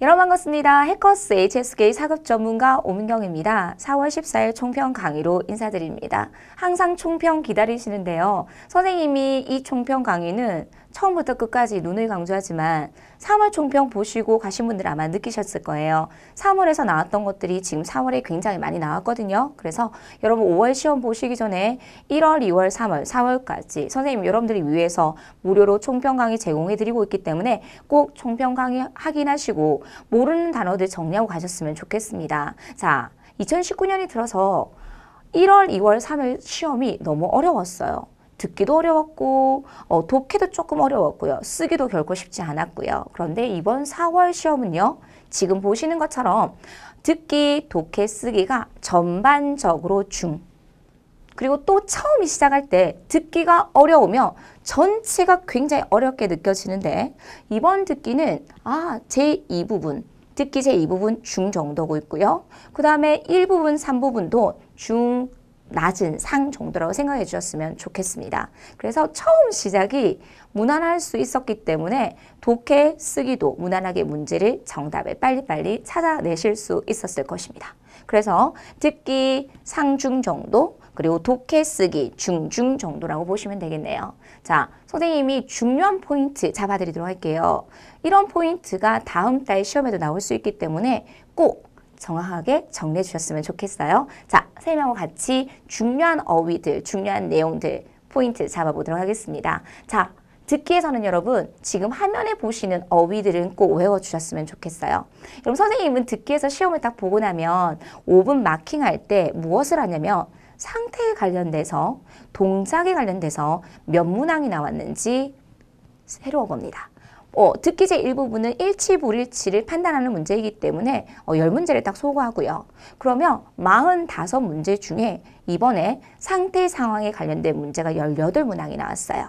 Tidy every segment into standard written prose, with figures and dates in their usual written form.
여러분 반갑습니다. 해커스 HSK 사급 전문가 오민경입니다. 4월 14일 총평 강의로 인사드립니다. 항상 총평 기다리시는데요. 선생님이 이 총평 강의는 처음부터 끝까지 눈을 강조하지만 3월 총평 보시고 가신 분들 아마 느끼셨을 거예요. 3월에서 나왔던 것들이 지금 4월에 굉장히 많이 나왔거든요. 그래서 여러분 5월 시험 보시기 전에 1월, 2월, 3월, 4월까지 선생님 여러분들이 위해서 무료로 총평 강의 제공해드리고 있기 때문에 꼭 총평 강의 확인하시고 모르는 단어들 정리하고 가셨으면 좋겠습니다. 자, 2019년이 들어서 1월, 2월, 3월 시험이 너무 어려웠어요. 듣기도 어려웠고 독해도 조금 어려웠고요. 쓰기도 결코 쉽지 않았고요. 그런데 이번 4월 시험은요. 지금 보시는 것처럼 듣기, 독해, 쓰기가 전반적으로 중. 그리고 또 처음 시작할 때 듣기가 어려우면 전체가 굉장히 어렵게 느껴지는데 이번 듣기는 제2부분, 듣기 제2부분 중 정도고 있고요. 그 다음에 1부분, 3부분도 중, 낮은 상 정도라고 생각해 주셨으면 좋겠습니다. 그래서 처음 시작이 무난할 수 있었기 때문에 독해, 쓰기도 무난하게 문제를 정답을 빨리빨리 찾아내실 수 있었을 것입니다. 그래서 듣기 상중 정도 그리고 독해, 쓰기 중중 정도라고 보시면 되겠네요. 자, 선생님이 중요한 포인트 잡아드리도록 할게요. 이런 포인트가 다음 달 시험에도 나올 수 있기 때문에 꼭 정확하게 정리해 주셨으면 좋겠어요. 자, 선생님하고 같이 중요한 어휘들, 중요한 내용들, 포인트 잡아보도록 하겠습니다. 자, 듣기에서는 여러분 지금 화면에 보시는 어휘들은 꼭 외워주셨으면 좋겠어요. 여러분 선생님은 듣기에서 시험을 딱 보고 나면 5분 마킹할 때 무엇을 하냐면 상태에 관련돼서 동작에 관련돼서 몇 문항이 나왔는지 새로 봅니다. 듣기 제1부분은 일치, 불일치를 판단하는 문제이기 때문에 10문제를 딱 소거하고요. 그러면 45문제 중에 이번에 상태 상황에 관련된 문제가 18문항이 나왔어요.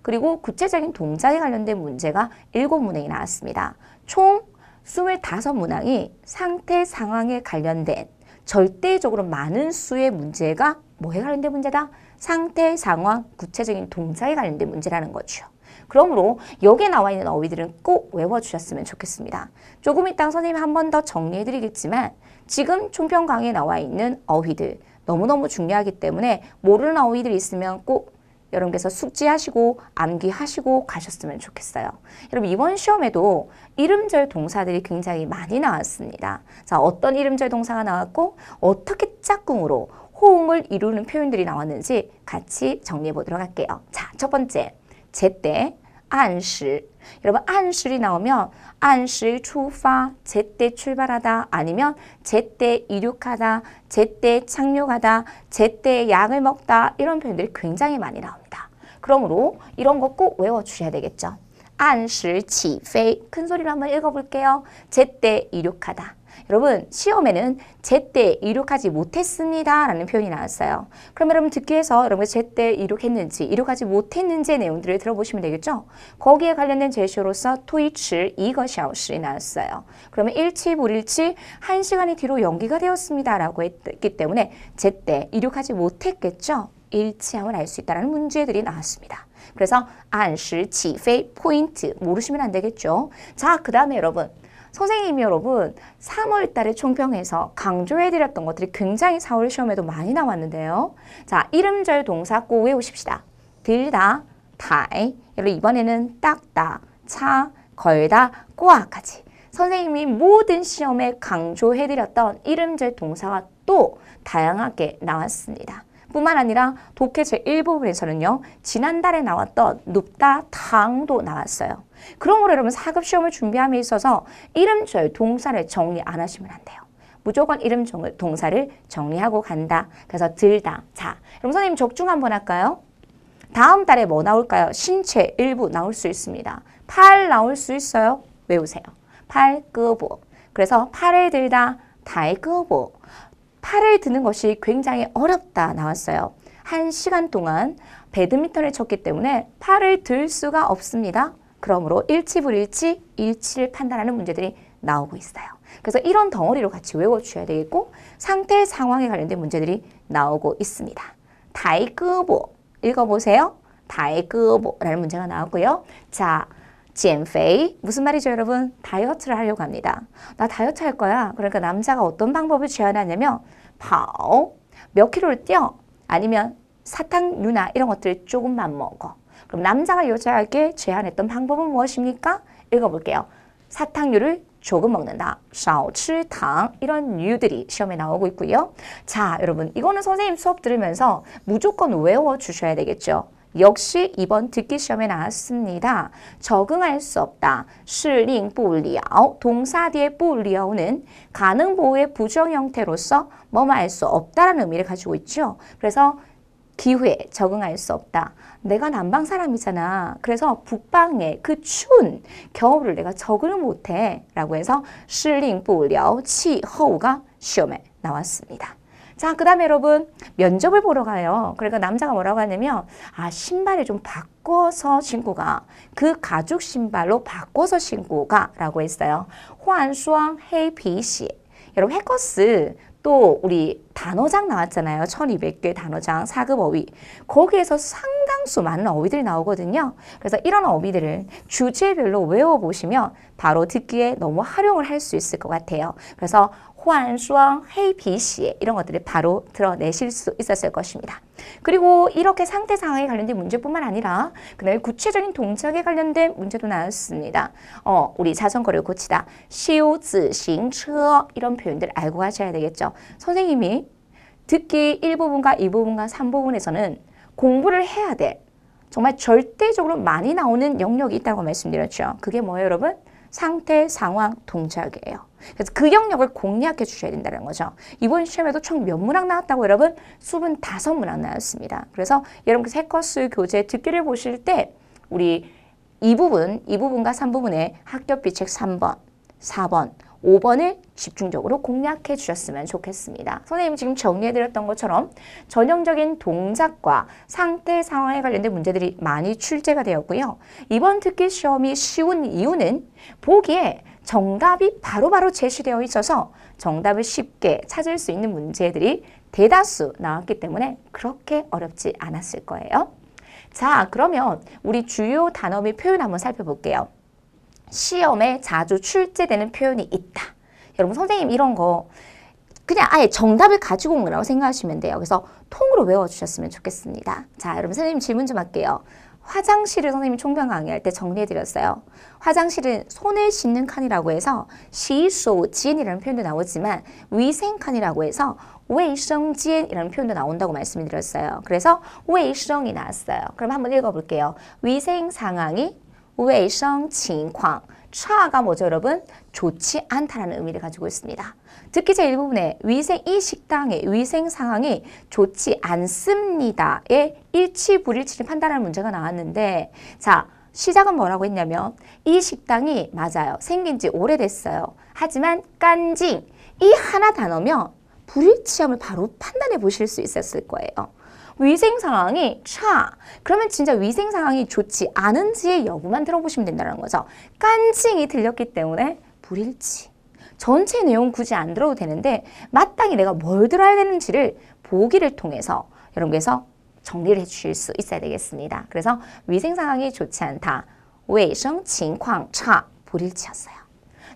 그리고 구체적인 동작에 관련된 문제가 7문항이 나왔습니다. 총 25문항이 상태 상황에 관련된 절대적으로 많은 수의 문제가 뭐에 관련된 문제다? 상태, 상황, 구체적인 동작에 관련된 문제라는 거죠. 그러므로 여기에 나와 있는 어휘들은 꼭 외워주셨으면 좋겠습니다. 조금 이따 선생님이 한 번 더 정리해드리겠지만 지금 총평 강의에 나와 있는 어휘들 너무너무 중요하기 때문에 모르는 어휘들이 있으면 꼭 여러분께서 숙지하시고 암기하시고 가셨으면 좋겠어요. 여러분 이번 시험에도 이름절 동사들이 굉장히 많이 나왔습니다. 자, 어떤 이름절 동사가 나왔고 어떻게 짝꿍으로 호응을 이루는 표현들이 나왔는지 같이 정리해 보도록 할게요. 자, 첫 번째 제때, 안시. 여러분 안시이 나오면 안시 출파, 제때 출발하다 아니면 제때 이륙하다, 제때 착륙하다, 제때 약을 먹다 이런 표현들이 굉장히 많이 나옵니다. 그러므로 이런 거 꼭 외워주셔야 되겠죠. 안시起飞, 큰 소리로 한번 읽어볼게요. 제때 이륙하다. 여러분 시험에는 제때 이륙하지 못했습니다 라는 표현이 나왔어요. 그럼 여러분 듣기에서 여러분 제때 이륙했는지 이륙하지 못했는지의 내용들을 들어보시면 되겠죠. 거기에 관련된 제시어로서 토이치 이거샤오시 나왔어요. 그러면 일치 불일치 1시간이 뒤로 연기가 되었습니다 라고 했기 때문에 제때 이륙하지 못했겠죠. 일치함을 알 수 있다는 문제들이 나왔습니다. 그래서 안시起飞 포인트 모르시면 안 되겠죠. 자, 그 다음에 여러분 선생님이 여러분 3월 달에 총평에서 강조해드렸던 것들이 굉장히 4월 시험에도 많이 나왔는데요. 자, 이름절 동사 꼭 외우십시다. 들다, 타이, 여러분 이번에는 닦다, 차, 걸다, 꼬아까지. 선생님이 모든 시험에 강조해드렸던 이름절 동사가 또 다양하게 나왔습니다. 뿐만 아니라 독해 제1부분에서는요. 지난달에 나왔던 눕다, 탕도 나왔어요. 그러므로 여러분 4급 시험을 준비함에 있어서 이름절 동사를 정리 안 하시면 안 돼요. 무조건 이름 동사를 정리하고 간다. 그래서 들다. 자, 그럼 선생님 적중 한번 할까요? 다음 달에 뭐 나올까요? 신체 일부 나올 수 있습니다. 팔 나올 수 있어요. 외우세요. 팔, 끄보. 그래서 팔을 들다, 다이 끄보. 팔을 드는 것이 굉장히 어렵다 나왔어요. 1시간 동안 배드민턴을 쳤기 때문에 팔을 들 수가 없습니다. 그러므로 일치 불일치, 일치를 판단하는 문제들이 나오고 있어요. 그래서 이런 덩어리로 같이 외워주셔야 되겠고 상태 상황에 관련된 문제들이 나오고 있습니다. 다이끄보 읽어보세요. 다이끄보라는 문제가 나왔고요. 자, 减肥 무슨 말이죠, 여러분? 다이어트를 하려고 합니다. 나 다이어트 할 거야. 그러니까 남자가 어떤 방법을 제안하냐면 跑 몇 킬로를 뛰어 아니면 사탕류나 이런 것들을 조금만 먹어. 그럼 남자가 여자에게 제안했던 방법은 무엇입니까? 읽어볼게요. 사탕류를 조금 먹는다. 少吃糖 이런 류들이 시험에 나오고 있고요. 자, 여러분 이거는 선생님 수업 들으면서 무조건 외워주셔야 되겠죠. 역시 이번 듣기 시험에 나왔습니다. 적응할 수 없다. 适应不了 동사 뒤에 不了는 가능 보호의 부정 형태로서 뭐뭐 할 수 없다라는 의미를 가지고 있죠. 그래서 기회, 적응할 수 없다. 내가 남방 사람이잖아. 그래서 북방의 그 추운 겨울을 내가 적응을 못해. 라고 해서 适应不了气候가 시험에 나왔습니다. 자, 그 다음에 여러분 면접을 보러 가요. 그러니까 남자가 뭐라고 하냐면 신발을 좀 바꿔서 신고 가. 그 가죽 신발로 바꿔서 신고 가 라고 했어요. 换双黑皮鞋 여러분 해커스 또 우리 단어장 나왔잖아요. 1200개 단어장 4급 어휘. 거기에서 상당수 많은 어휘들이 나오거든요. 그래서 이런 어휘들을 주제별로 외워보시면 바로 듣기에 너무 활용을 할 수 있을 것 같아요. 그래서 换双黑皮鞋 이런 것들을 바로 드러내실 수 있었을 것입니다. 그리고 이렇게 상태 상황에 관련된 문제뿐만 아니라 그다음에 구체적인 동작에 관련된 문제도 나왔습니다. 우리 자전거를 고치다. 修自行车 이런 표현들 알고 가셔야 되겠죠. 선생님이 듣기 1부분과 2부분과 3부분에서는 공부를 해야 돼. 정말 절대적으로 많이 나오는 영역이 있다고 말씀드렸죠. 그게 뭐예요, 여러분? 상태, 상황, 동작이에요. 그래서 그 영역을 공략해 주셔야 된다는 거죠. 이번 시험에도 총 몇 문항 나왔다고 여러분? 수분 5문항 나왔습니다. 그래서 여러분 해커스 교재 듣기를 보실 때 우리 2부분과 3부분에 학교비 책 3번, 4번, 5번을 집중적으로 공략해 주셨으면 좋겠습니다. 선생님이 지금 정리해드렸던 것처럼 전형적인 동작과 상태 상황에 관련된 문제들이 많이 출제가 되었고요. 이번 듣기 시험이 쉬운 이유는 보기에 정답이 바로바로 제시되어 있어서 정답을 쉽게 찾을 수 있는 문제들이 대다수 나왔기 때문에 그렇게 어렵지 않았을 거예요. 자, 그러면 우리 주요 단어 및 표현 한번 살펴볼게요. 시험에 자주 출제되는 표현이 있다. 여러분 선생님 이런 거 그냥 아예 정답을 가지고 온 거라고 생각하시면 돼요. 그래서 통으로 외워주셨으면 좋겠습니다. 자, 여러분 선생님 질문 좀 할게요. 화장실을 선생님이 총평 강의할 때 정리해드렸어요. 화장실은 손을 씻는 칸이라고 해서 洗手间이라는 표현도 나오지만 위생칸이라고 해서 卫生间이라는 표현도 나온다고 말씀을 드렸어요. 그래서 卫生이 나왔어요. 그럼 한번 읽어볼게요. 위생 상황이 卫生情况 차가 뭐죠, 여러분? 좋지 않다라는 의미를 가지고 있습니다. 듣기 제1부분에 이 식당의 위생 상황이 좋지 않습니다의 일치 불일치를 판단하는 문제가 나왔는데 자, 시작은 뭐라고 했냐면 이 식당이 맞아요. 생긴 지 오래됐어요. 하지만 깐징 이 하나 단어면 불일치함을 바로 판단해 보실 수 있었을 거예요. 위생 상황이 차. 그러면 진짜 위생 상황이 좋지 않은지의 여부만 들어보시면 된다는 거죠. 깐징이 들렸기 때문에 불일치. 전체 내용 굳이 안 들어도 되는데 마땅히 내가 뭘 들어야 되는지를 보기를 통해서 여러분께서 정리를 해주실 수 있어야 되겠습니다. 그래서 위생 상황이 좋지 않다. 卫生情况차. 불일치였어요.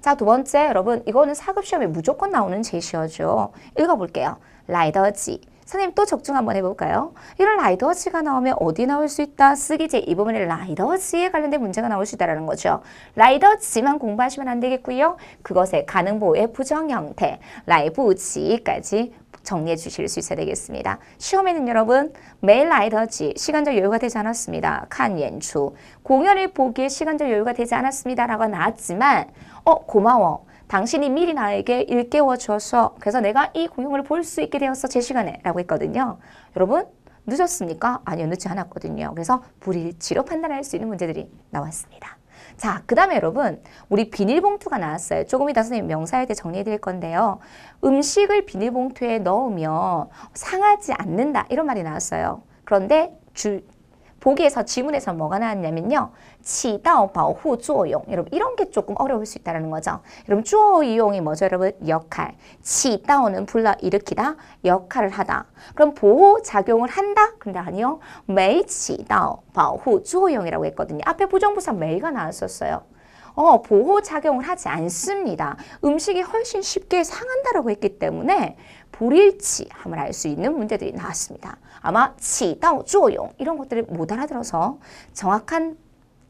자, 두 번째 여러분 이거는 4급 시험에 무조건 나오는 제시어죠. 읽어볼게요. 来得及 선생님 또 적중 한번 해볼까요? 이런 라이더지가 나오면 어디 나올 수 있다? 쓰기 제2부분에 라이더지에 관련된 문제가 나올 수 있다는 거죠. 라이더지만 공부하시면 안 되겠고요. 그것의 가능보호의 부정 형태, 라이부지까지 정리해 주실 수 있어야 되겠습니다. 시험에는 여러분 매일 라이더지 시간적 여유가 되지 않았습니다. 칸 연출 공연을 보기에 시간적 여유가 되지 않았습니다. 라고 나왔지만 고마워. 당신이 미리 나에게 일깨워 주어서 그래서 내가 이 공연을 볼 수 있게 되었어 제 시간에 라고 했거든요. 여러분 늦었습니까? 아니요, 늦지 않았거든요. 그래서 불일치로 판단할 수 있는 문제들이 나왔습니다. 자, 그 다음에 여러분 우리 비닐봉투가 나왔어요. 조금 이따 선생님 명사에 대해 정리해 드릴 건데요. 음식을 비닐봉투에 넣으면 상하지 않는다 이런 말이 나왔어요. 그런데 보기에서 지문에서 뭐가 나왔냐면요. 起到保护作用. 여러분 이런 게 조금 어려울 수 있다는 거죠. 여러분 作用이 뭐죠 여러분? 역할. 起到는 불러일으키다, 역할을 하다. 그럼 보호작용을 한다? 근데 아니요. 没起到保护作用이라고 했거든요. 앞에 부정부사 没가 나왔었어요. 보호작용을 하지 않습니다. 음식이 훨씬 쉽게 상한다라고 했기 때문에 불일치함을 알 수 있는 문제들이 나왔습니다. 아마 起到作用이런 것들을 못 알아들어서 정확한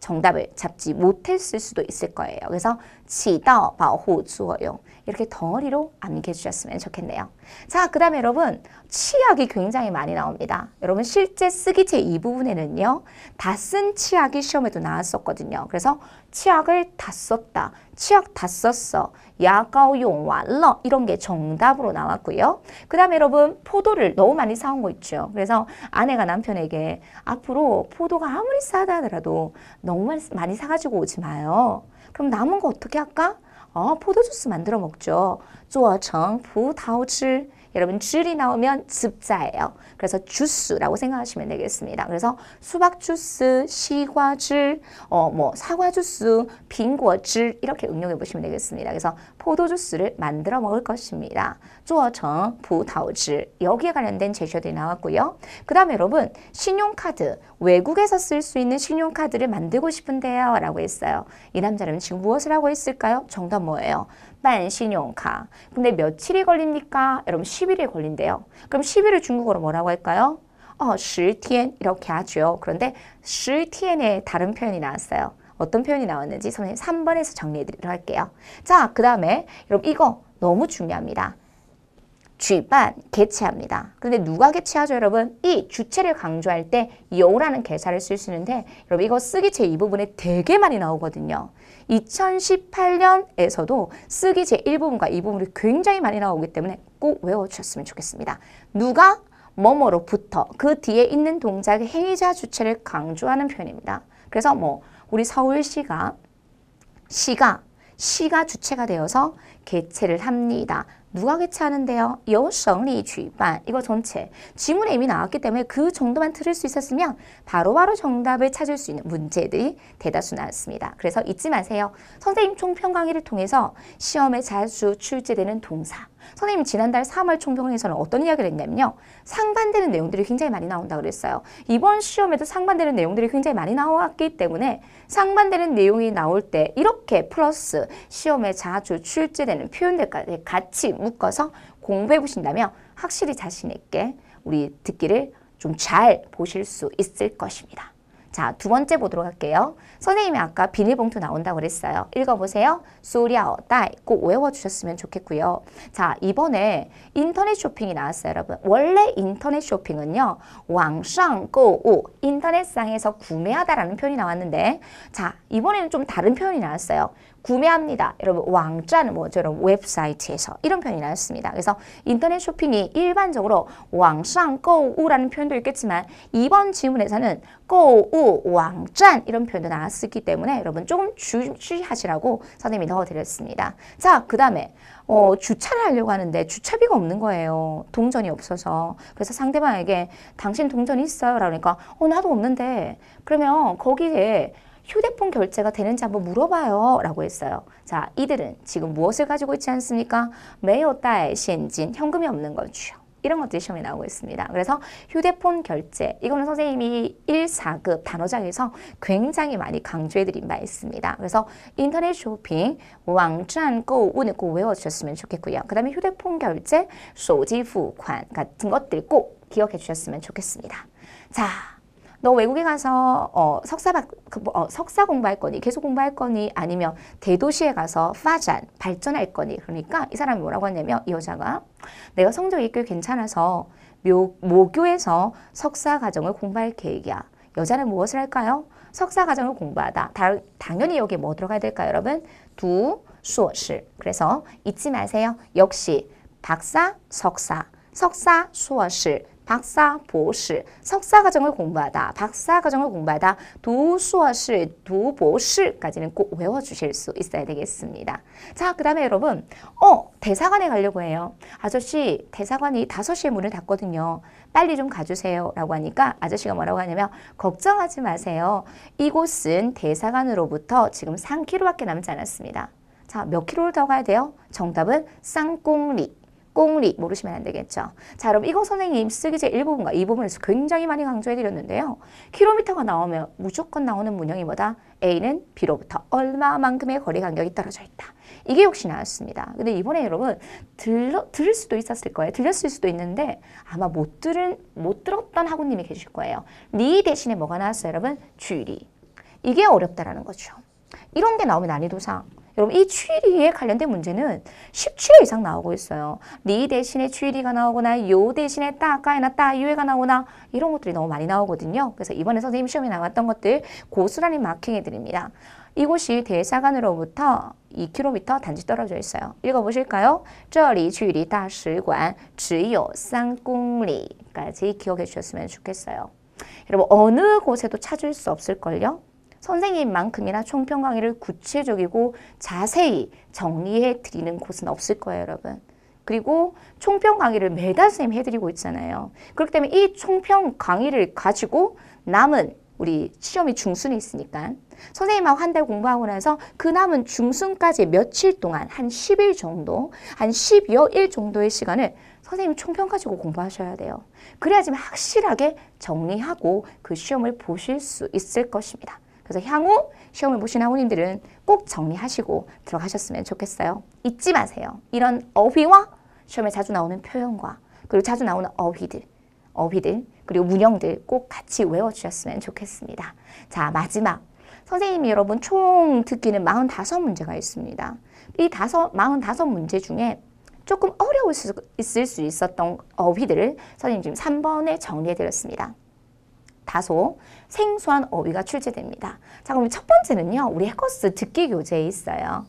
정답을 잡지 못했을 수도 있을 거예요. 그래서 起到保护作用이렇게 덩어리로 암기해주셨으면 좋겠네요. 자, 그 다음에 여러분 치약이 굉장히 많이 나옵니다. 여러분 실제 쓰기 제2 부분에는요. 다 쓴 치약이 시험에도 나왔었거든요. 그래서 치약을 다 썼다. 치약 다 썼어. 야가용 완러 이런 게 정답으로 나왔고요. 그 다음에 여러분 포도를 너무 많이 사온 거 있죠. 그래서 아내가 남편에게 앞으로 포도가 아무리 싸다 하더라도 너무 많이 사가지고 오지 마요. 그럼 남은 거 어떻게 할까? 포도 주스 만들어 먹죠. 做成葡萄汁. 여러분 즙이 나오면 즙자예요. 그래서 주스라고 생각하시면 되겠습니다. 그래서 수박 주스, 시과 즙, 사과 주스, 빙고 즙 이렇게 응용해 보시면 되겠습니다. 그래서 포도 주스를 만들어 먹을 것입니다. 做成葡萄汁. 여기에 관련된 제시어들이 나왔고요. 그 다음에 여러분 신용카드, 외국에서 쓸 수 있는 신용카드를 만들고 싶은데요 라고 했어요. 이 남자는 지금 무엇을 하고 있을까요? 정답 뭐예요? 办信用卡. 근데 며칠이 걸립니까? 여러분 10일이 걸린대요. 그럼 10일을 중국어로 뭐라고 할까요? 10天 이렇게 하죠. 그런데 10天에 다른 표현이 나왔어요. 어떤 표현이 나왔는지 선생님 3번에서 정리해 드리도록 할게요. 자, 그 다음에 여러분 이거 너무 중요합니다. 举办, 개최합니다. 그런데 누가 개최하죠, 여러분? 이 주체를 강조할 때 요라는 개사를 쓸 수 있는데 여러분 이거 쓰기 제2부분에 되게 많이 나오거든요. 2018년에서도 쓰기 제1부분과 2부분이 굉장히 많이 나오기 때문에 꼭 외워주셨으면 좋겠습니다. 누가 뭐뭐로부터 그 뒤에 있는 동작의 행위자 주체를 강조하는 표현입니다. 그래서 우리 서울시가 주체가 되어서 개최를 합니다. 누가 개최하는데요? 由省里举办. 이거 전체. 지문에 이미 나왔기 때문에 그 정도만 들을 수 있었으면 바로바로 정답을 찾을 수 있는 문제들이 대다수 나왔습니다. 그래서 잊지 마세요. 선생님 총평 강의를 통해서 시험에 자주 출제되는 동사. 선생님 지난달 3월 총평에서는 어떤 이야기를 했냐면요. 상반되는 내용들이 굉장히 많이 나온다고 그랬어요. 이번 시험에도 상반되는 내용들이 굉장히 많이 나왔기 때문에 상반되는 내용이 나올 때 이렇게 플러스 시험에 자주 출제되는 표현들까지 같이 묶어서 공부해 보신다면 확실히 자신 있게 우리 듣기를 좀 잘 보실 수 있을 것입니다. 자, 두 번째 보도록 할게요. 선생님이 아까 비닐봉투 나온다고 그랬어요. 읽어보세요. 塑料袋 꼭 외워주셨으면 좋겠고요. 자, 이번에 인터넷 쇼핑이 나왔어요, 여러분. 원래 인터넷 쇼핑은요. 网上购物, 인터넷상에서 구매하다라는 표현이 나왔는데 자, 이번에는 좀 다른 표현이 나왔어요. 구매합니다. 여러분 왕자는 뭐죠? 여러분 웹사이트에서 이런 표현이 나왔습니다. 그래서 인터넷 쇼핑이 일반적으로 网上购物라는 표현도 있겠지만 이번 지문에서는 购物网站 이런 표현도 나왔기 때문에 여러분 조금 주의하시라고 선생님이 넣어드렸습니다. 자, 그 다음에 주차를 하려고 하는데 주차비가 없는 거예요. 동전이 없어서. 그래서 상대방에게 당신 동전이 있어요? 그러니까 나도 없는데 그러면 거기에 휴대폰 결제가 되는지 한번 물어봐요 라고 했어요. 자, 이들은 지금 무엇을 가지고 있지 않습니까? 没有带现金, 현금이 없는 거죠. 이런 것들이 시험에 나오고 있습니다. 그래서 휴대폰 결제, 이거는 선생님이 1, 4급 단어장에서 굉장히 많이 강조해드린 바 있습니다. 그래서 인터넷 쇼핑, 网站购物는 꼭 외워주셨으면 좋겠고요. 그 다음에 휴대폰 결제, 手机付款 같은 것들 꼭 기억해 주셨으면 좋겠습니다. 자, 너 외국에 가서 석사 공부할 거니, 계속 공부할 거니, 아니면 대도시에 가서 발전할 거니. 그러니까 이 사람이 뭐라고 하냐면 이 여자가 내가 성적이 꽤 괜찮아서 모교에서 석사 과정을 공부할 계획이야. 여자는 무엇을 할까요? 석사 과정을 공부하다. 당연히 여기에 뭐 들어가야 될까요, 여러분? 读硕士. 그래서 잊지 마세요. 역시 박사, 석사, 석사, 硕士 박사, 보시, 석사 과정을 공부하다, 박사 과정을 공부하다, 두硕士, 두博士까지는 꼭 외워주실 수 있어야 되겠습니다. 자, 그 다음에 여러분, 대사관에 가려고 해요. 아저씨, 대사관이 5시에 문을 닫거든요. 빨리 좀 가주세요. 라고 하니까 아저씨가 뭐라고 하냐면, 걱정하지 마세요. 이곳은 대사관으로부터 지금 3km밖에 남지 않았습니다. 자, 몇 킬로를 더 가야 돼요? 정답은 쌍꽁리. 꽁리 모르시면 안 되겠죠. 자, 여러분 이거 선생님 쓰기제 1부분과 2부분에서 굉장히 많이 강조해드렸는데요. 킬로미터가 나오면 무조건 나오는 문형이 뭐다? A는 B로부터 얼마만큼의 거리 간격이 떨어져 있다. 이게 역시 나왔습니다. 근데 이번에 여러분 들을 수도 있었을 거예요. 들렸을 수도 있는데 아마 못 들었던 학우님이 계실 거예요. 리 대신에 뭐가 나왔어요, 여러분? 쥐리. 이게 어렵다라는 거죠. 이런 게 나오면 난이도상 여러분 이 취리에 관련된 문제는 17회 이상 나오고 있어요. 리 대신에 취리가 나오거나 요 대신에 따까이나 따유에가 나오나 이런 것들이 너무 많이 나오거든요. 그래서 이번에 선생님 시험에 나왔던 것들 고스란히 마킹해 드립니다. 이곳이 대사관으로부터 2km 단지 떨어져 있어요. 읽어보실까요? 这里距离大使馆只有3公里까지 기억해 주셨으면 좋겠어요. 여러분 어느 곳에도 찾을 수 없을걸요? 선생님만큼이나 총평 강의를 구체적이고 자세히 정리해 드리는 곳은 없을 거예요, 여러분. 그리고 총평 강의를 매달 선생님 해드리고 있잖아요. 그렇기 때문에 이 총평 강의를 가지고 남은 우리 시험이 중순이 있으니까 선생님하고 한 달 공부하고 나서 그 남은 중순까지 며칠 동안 한 10일 정도, 한 10여일 정도의 시간을 선생님 총평 가지고 공부하셔야 돼요. 그래야지만 확실하게 정리하고 그 시험을 보실 수 있을 것입니다. 그래서 향후 시험을 보신 학우님들은 꼭 정리하시고 들어가셨으면 좋겠어요. 잊지 마세요. 이런 어휘와 시험에 자주 나오는 표현과 그리고 자주 나오는 어휘들 그리고 문형들 꼭 같이 외워주셨으면 좋겠습니다. 자, 마지막 선생님이 여러분 총 듣기는 45문제가 있습니다. 이 45문제 중에 조금 어려울 수 있을 수 있었던 어휘들을 선생님 지금 3번에 정리해드렸습니다. 다소 생소한 어휘가 출제됩니다. 자, 그럼 첫 번째는요. 우리 해커스 듣기 교재에 있어요.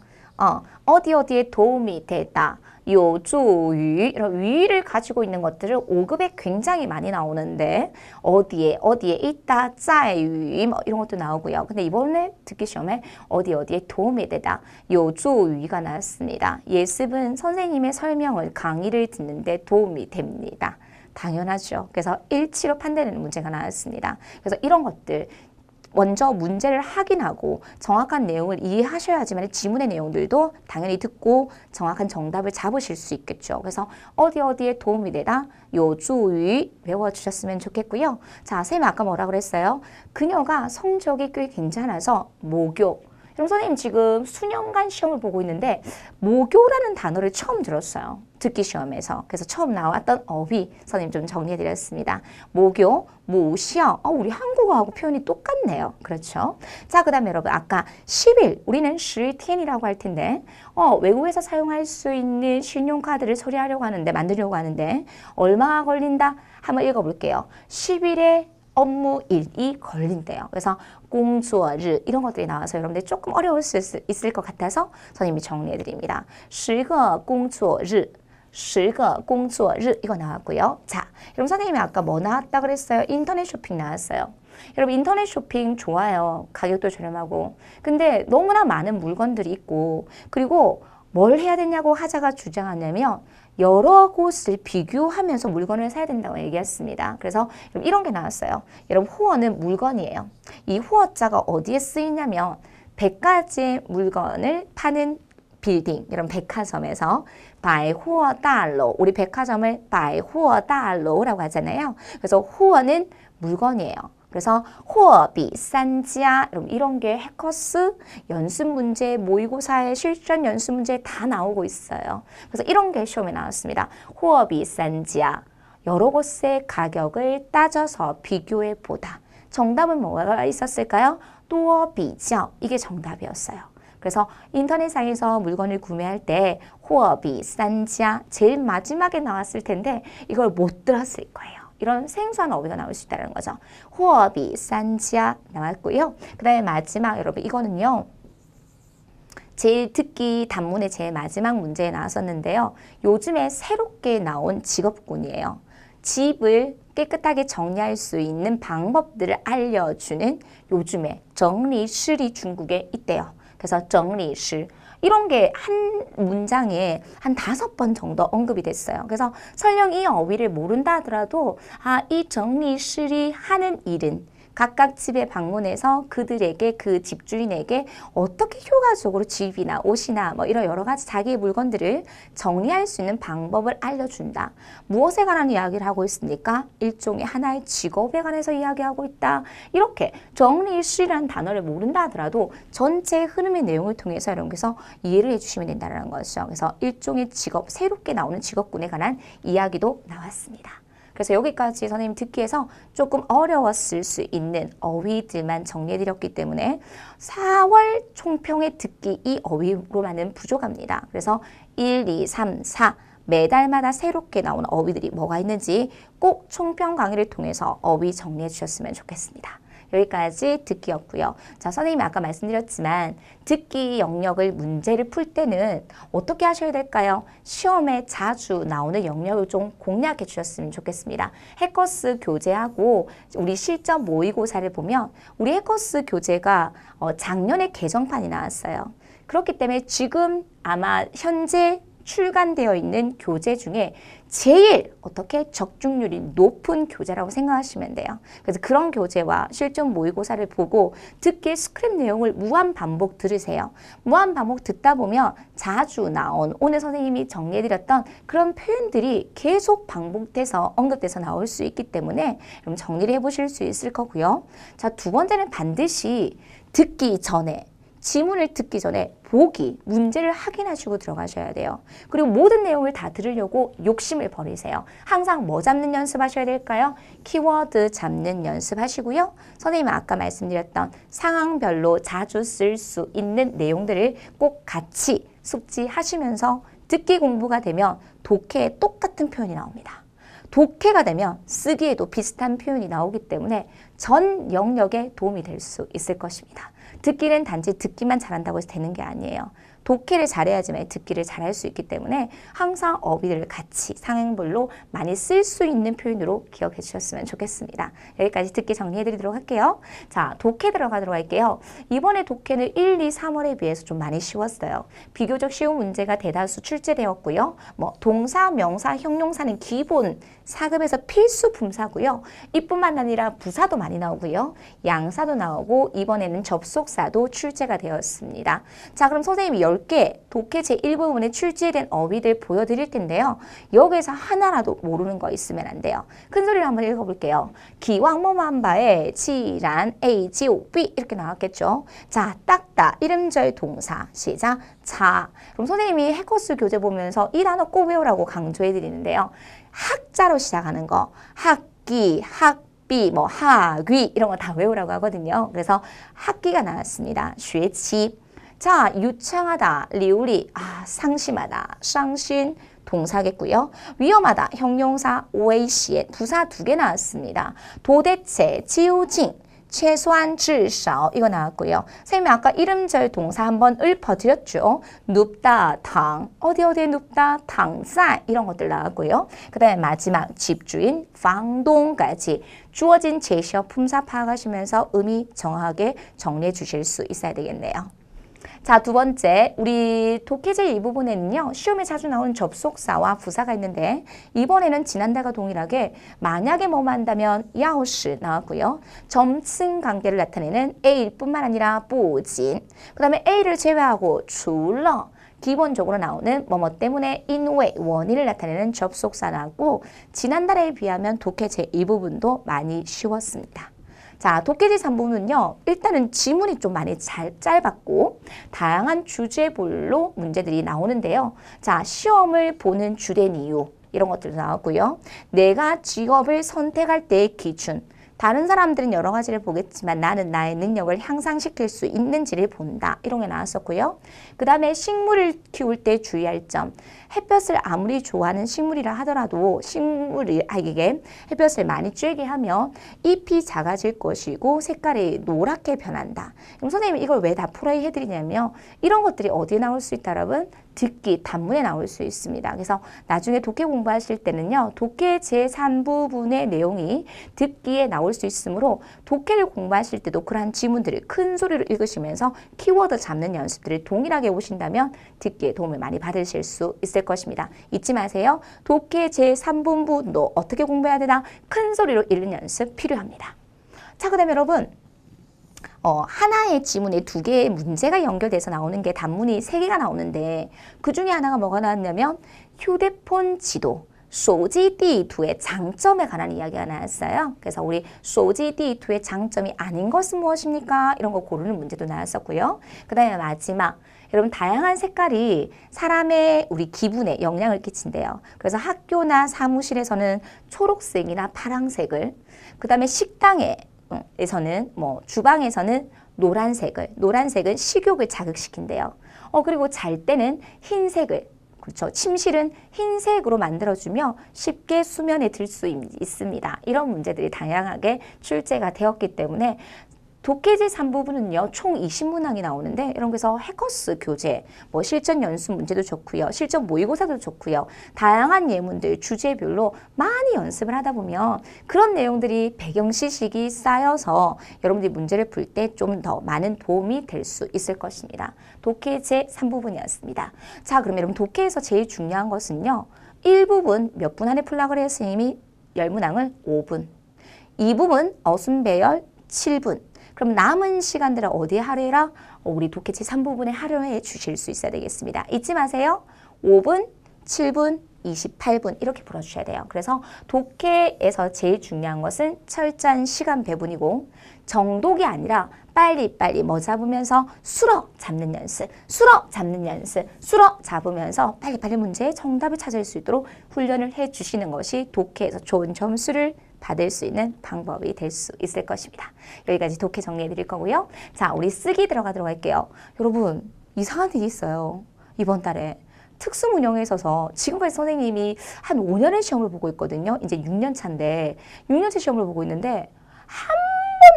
어디에 도움이 되다, 요주유 이런 위를 가지고 있는 것들을 5급에 굉장히 많이 나오는데 어디에 있다, 짜유 뭐 이런 것도 나오고요. 근데 이번에 듣기 시험에 어디에 도움이 되다, 요주유가 나왔습니다. 예습은 선생님의 설명을 강의를 듣는데 도움이 됩니다. 당연하죠. 그래서 일치로 판단되는 문제가 나왔습니다. 그래서 이런 것들 먼저 문제를 확인하고 정확한 내용을 이해하셔야지만 지문의 내용들도 당연히 듣고 정확한 정답을 잡으실 수 있겠죠. 그래서 어디에 도움이 되다, 요주의 외워주셨으면 좋겠고요. 자, 쌤이 아까 뭐라 그랬어요? 그녀가 성적이 꽤 괜찮아서 모교. 그럼 선생님 지금 수년간 시험을 보고 있는데 모교라는 단어를 처음 들었어요. 듣기 시험에서. 그래서 처음 나왔던 어휘 선생님 좀 정리해드렸습니다. 모교, 모시어. 우리 한국어하고 표현이 똑같네요. 그렇죠? 자, 그 다음에 여러분 아까 10일 우리는 10天이라고 할 텐데 외국에서 사용할 수 있는 신용카드를 만들려고 하는데 얼마나 걸린다? 한번 읽어볼게요. 10일에 업무일이 걸린대요. 그래서 공주어르 이런 것들이 나와서 여러분들 조금 어려울 수 있을 것 같아서 선생님이 정리해드립니다. 10个工作日이거 나왔고요. 자, 여러분 선생님이 아까 뭐 나왔다 그랬어요? 인터넷 쇼핑 나왔어요. 여러분 인터넷 쇼핑 좋아요. 가격도 저렴하고. 근데 너무나 많은 물건들이 있고 그리고 뭘 해야 되냐고 하자가 주장하냐면 여러 곳을 비교하면서 물건을 사야 된다고 얘기했습니다. 그래서 여러분 이런 게 나왔어요. 여러분 호어는 물건이에요. 이 호어자가 어디에 쓰이냐면 100가지 물건을 파는 빌딩, 여러분 백화점에서 바이호어 달러, 우리 백화점을 바이호어 달러라고 하잖아요. 그래서 호어는 물건이에요. 그래서 호어비, 산지아, 여러분 이런 게 해커스 연습 문제, 모의고사의 실전 연습 문제 다 나오고 있어요. 그래서 이런 게 시험에 나왔습니다. 호어비, 산지아, 여러 곳의 가격을 따져서 비교해 보다. 정답은 뭐가 있었을까요? 또어 비较, 이게 정답이었어요. 그래서 인터넷상에서 물건을 구매할 때 호어비, 산지아 제일 마지막에 나왔을 텐데 이걸 못 들었을 거예요. 이런 생소한 어휘가 나올 수 있다는 거죠. 호어비, 산지아 나왔고요. 그 다음에 마지막 여러분 이거는요. 제일 듣기 단문의 제일 마지막 문제에 나왔었는데요. 요즘에 새롭게 나온 직업군이에요. 집을 깨끗하게 정리할 수 있는 방법들을 알려주는 요즘에 정리실이 중국에 있대요. 그래서 정리실 이런 게 한 문장에 한 5번 정도 언급이 됐어요. 그래서 설령 이 어휘를 모른다 하더라도 이 정리실이 하는 일은 각각 집에 방문해서 그들에게 그 집주인에게 어떻게 효과적으로 집이나 옷이나 뭐 이런 여러 가지 자기의 물건들을 정리할 수 있는 방법을 알려준다. 무엇에 관한 이야기를 하고 있습니까? 일종의 하나의 직업에 관해서 이야기하고 있다. 이렇게 정리실이라는 단어를 모른다 하더라도 전체 흐름의 내용을 통해서 여러분께서 이해를 해주시면 된다는 것이죠. 그래서 일종의 직업, 새롭게 나오는 직업군에 관한 이야기도 나왔습니다. 그래서 여기까지 선생님 듣기에서 조금 어려웠을 수 있는 어휘들만 정리해드렸기 때문에 4월 총평의 듣기 이 어휘로만은 부족합니다. 그래서 1, 2, 3, 4 매달마다 새롭게 나오는 어휘들이 뭐가 있는지 꼭 총평 강의를 통해서 어휘 정리해 주셨으면 좋겠습니다. 여기까지 듣기였고요. 자, 선생님이 아까 말씀드렸지만 듣기 영역을 문제를 풀 때는 어떻게 하셔야 될까요? 시험에 자주 나오는 영역을 좀 공략해 주셨으면 좋겠습니다. 해커스 교재하고 우리 실전 모의고사를 보면 우리 해커스 교재가 작년에 개정판이 나왔어요. 그렇기 때문에 지금 아마 현재 출간되어 있는 교재 중에 제일 어떻게 적중률이 높은 교재라고 생각하시면 돼요. 그래서 그런 교재와 실전 모의고사를 보고 듣기 스크립 내용을 무한 반복 들으세요. 무한 반복 듣다 보면 자주 나온 오늘 선생님이 정리해드렸던 그런 표현들이 계속 반복돼서 언급돼서 나올 수 있기 때문에 그럼 정리를 해보실 수 있을 거고요. 자, 두 번째는 반드시 듣기 전에 지문을 듣기 전에 보기, 문제를 확인하시고 들어가셔야 돼요. 그리고 모든 내용을 다 들으려고 욕심을 버리세요. 항상 뭐 잡는 연습하셔야 될까요? 키워드 잡는 연습하시고요. 선생님이 아까 말씀드렸던 상황별로 자주 쓸 수 있는 내용들을 꼭 같이 숙지하시면서 듣기 공부가 되면 독해에 똑같은 표현이 나옵니다. 독해가 되면 쓰기에도 비슷한 표현이 나오기 때문에 전 영역에 도움이 될 수 있을 것입니다. 듣기는 단지 듣기만 잘한다고 해서 되는 게 아니에요. 독해를 잘해야지만 듣기를 잘할 수 있기 때문에 항상 어휘들을 같이 상행별로 많이 쓸 수 있는 표현으로 기억해 주셨으면 좋겠습니다. 여기까지 듣기 정리해 드리도록 할게요. 자, 독해 들어가도록 할게요. 이번에 독해는 1, 2, 3월에 비해서 좀 많이 쉬웠어요. 비교적 쉬운 문제가 대다수 출제되었고요. 동사, 명사, 형용사는 기본 4급에서 필수 분사고요. 이뿐만 아니라 부사도 많이 나오고요. 양사도 나오고 이번에는 접속사도 출제가 되었습니다. 자, 그럼 선생님이 10개 독해 제1부분에 출제된 어휘들 보여드릴 텐데요. 여기에서 하나라도 모르는 거 있으면 안 돼요. 큰 소리로 한번 읽어볼게요. 기왕모만바에 지란 A, G, O, B 이렇게 나왔겠죠. 자, 닦다 이름절 동사 시작 자. 그럼 선생님이 해커스 교재 보면서 이 단어 꼭 외우라고 강조해 드리는데요. 학자로 시작하는 거 학기, 학비, 학위 이런 거 다 외우라고 하거든요. 그래서 학기가 나왔습니다. 学期 자, 유창하다, 리우리, 상심하다, 상신 동사겠고요. 위험하다, 형용사, 오에이시에 부사 2개 나왔습니다. 도대체, 지우징, 최소한, 至少 이거 나왔고요. 선생님이 아까 이름절 동사 한번 읊어드렸죠. 눕다, 당, 어디에 눕다, 당사 이런 것들 나왔고요. 그 다음에 마지막 집주인, 방동까지 주어진 제시어 품사 파악하시면서 의미 정확하게 정리해 주실 수 있어야 되겠네요. 자, 두 번째, 우리 독해제 이 부분에는요, 시험에 자주 나오는 접속사와 부사가 있는데, 이번에는 지난달과 동일하게 만약에 뭐만 한다면 야오시 나왔고요. 점층 관계를 나타내는 A일 뿐만 아니라 부진, 그 다음에 A를 제외하고 除了 기본적으로 나오는 뭐뭐 때문에 인왜 원인을 나타내는 접속사 나왔고, 지난달에 비하면 독해제 이 부분도 많이 쉬웠습니다. 자, 독해제 3부는요. 일단은 지문이 좀 많이 짧았고 다양한 주제별로 문제들이 나오는데요. 자, 시험을 보는 주된 이유 이런 것들도 나왔고요. 내가 직업을 선택할 때의 기준 다른 사람들은 여러 가지를 보겠지만 나는 나의 능력을 향상시킬 수 있는지를 본다. 이런 게 나왔었고요. 그 다음에 식물을 키울 때 주의할 점. 햇볕을 아무리 좋아하는 식물이라 하더라도 식물이 이게 햇볕을 많이 쬐게 하면 잎이 작아질 것이고 색깔이 노랗게 변한다. 그럼 선생님이 이걸 왜 다 풀어야 해드리냐면 이런 것들이 어디에 나올 수 있다 여러분? 듣기, 단문에 나올 수 있습니다. 그래서 나중에 독해 공부하실 때는요. 독해 제3부분의 내용이 듣기에 나올 수 있으므로 독해를 공부하실 때도 그러한 지문들을 큰 소리로 읽으시면서 키워드 잡는 연습들을 동일하게 오신다면 듣기에 도움을 많이 받으실 수 있을 것입니다. 잊지 마세요. 독해 제3부분도 어떻게 공부해야 되나? 큰 소리로 읽는 연습 필요합니다. 자, 그 다음에 여러분 하나의 지문에 두 개의 문제가 연결돼서 나오는 게 단문이 세 개가 나오는데 그 중에 하나가 뭐가 나왔냐면 휴대폰 지도, 소지디2의 장점에 관한 이야기가 나왔어요. 그래서 우리 소지디2의 장점이 아닌 것은 무엇입니까? 이런 거 고르는 문제도 나왔었고요. 그 다음에 마지막 여러분 다양한 색깔이 사람의 우리 기분에 영향을 끼친대요. 그래서 학교나 사무실에서는 초록색이나 파란색을 그 다음에 식당에서는 주방에서는 노란색은 식욕을 자극시킨대요. 그리고 잘 때는 흰색을 그렇죠. 침실은 흰색으로 만들어주며 쉽게 수면에 들 수 있습니다. 이런 문제들이 다양하게 출제가 되었기 때문에 독해 제3부분은요. 총 20문항이 나오는데 이런 거에서 해커스 교재, 실전 연습 문제도 좋고요. 실전 모의고사도 좋고요. 다양한 예문들 주제별로 많이 연습을 하다 보면 그런 내용들이 배경 지식이 쌓여서 여러분들이 문제를 풀 때 좀 더 많은 도움이 될 수 있을 것입니다. 독해 제3부분이었습니다. 자, 그럼 여러분 독해에서 제일 중요한 것은요. 1부분 몇 분 안에 풀라 그래요? 스님이 10문항을 5분. 2부분 어순배열 7분. 그럼 남은 시간들을 어디에 할애해라? 우리 독해 제3부분에 할애해 주실 수 있어야 되겠습니다. 잊지 마세요. 5분, 7분, 28분 이렇게 풀어주셔야 돼요. 그래서 독해에서 제일 중요한 것은 철저한 시간 배분이고 정독이 아니라 빨리빨리 잡으면서 수럭 잡는 연습, 수럭 잡는 연습, 수럭 잡으면서 빨리빨리 문제의 정답을 찾을 수 있도록 훈련을 해주시는 것이 독해에서 좋은 점수를 받을 수 있는 방법이 될 수 있을 것입니다. 여기까지 독해 정리해 드릴 거고요. 자, 우리 쓰기 들어가도록 할게요. 여러분, 이상한 일이 있어요. 이번 달에. 특수문형에 있어서 지금까지 선생님이 한 5년의 시험을 보고 있거든요. 이제 6년 차인데 6년째 시험을 보고 있는데 한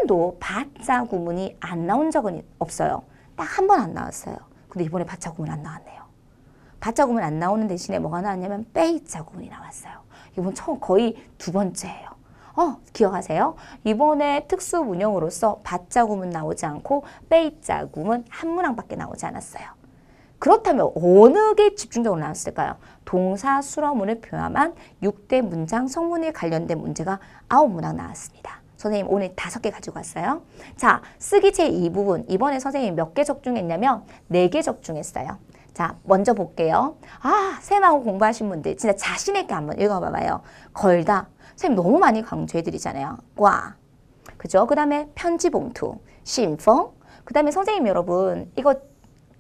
번도 바자 구문이 안 나온 적은 없어요. 딱 한 번 안 나왔어요. 근데 이번에 바자 구문 안 나왔네요. 바자 구문 안 나오는 대신에 뭐가 나왔냐면 빼자 구문이 나왔어요. 이번 처음 거의 두 번째예요. 기억하세요? 이번에 특수문형으로서 바자 구문 나오지 않고 빼자 구문 한 문항밖에 나오지 않았어요. 그렇다면 어느 게 집중적으로 나왔을까요? 동사 수러문을 포함한 6대 문장 성문에 관련된 문제가 9문항 나왔습니다. 선생님 오늘 5개 가지고 왔어요. 자, 쓰기 제2부분 이번에 선생님이 몇 개 적중했냐면 4개 적중했어요. 자, 먼저 볼게요. 쌤하고 공부하신 분들 진짜 자신 있게 한번 읽어봐봐요. 걸다. 선생님 너무 많이 강조해드리잖아요. 과. 그죠? 그 다음에 편지봉투. 신펑. 그 다음에 선생님 여러분 이거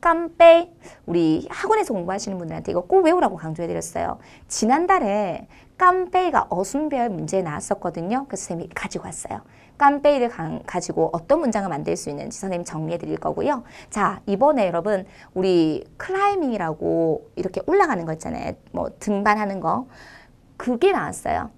깜빼 우리 학원에서 공부하시는 분들한테 이거 꼭 외우라고 강조해드렸어요. 지난달에 깜빼이가 어순배열 문제에 나왔었거든요. 그래서 선생님이 가지고 왔어요. 깜빼이를 가지고 어떤 문장을 만들 수 있는지 선생님이 정리해 드릴 거고요. 자, 이번에 여러분 우리 클라이밍이라고 이렇게 올라가는 거 있잖아요. 등반하는 거. 그게 나왔어요.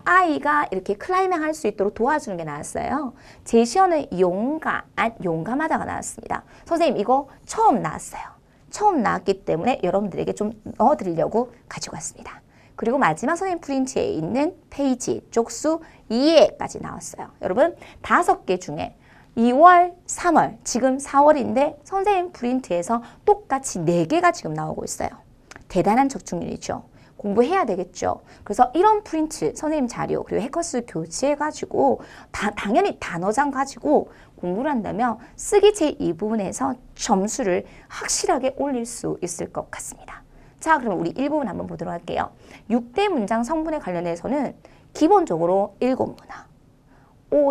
아이가 이렇게 클라이밍 할 수 있도록 도와주는 게 나왔어요. 제시어는 용감하다가 나왔습니다. 선생님 이거 처음 나왔어요. 처음 나왔기 때문에 여러분들에게 좀 넣어드리려고 가지고 왔습니다. 그리고 마지막 선생님 프린트에 있는 페이지 쪽수 2회까지 나왔어요. 여러분 5개 중에 2월, 3월, 지금 4월인데 선생님 프린트에서 똑같이 4개가 지금 나오고 있어요. 대단한 적중률이죠. 공부해야 되겠죠. 그래서 이런 프린트, 선생님 자료, 그리고 해커스 교재 가지고 당연히 단어장 가지고 공부를 한다면 쓰기 제2부분에서 점수를 확실하게 올릴 수 있을 것 같습니다. 자, 그럼 우리 1부분 한번 보도록 할게요. 6대 문장 성분에 관련해서는 기본적으로 7문항.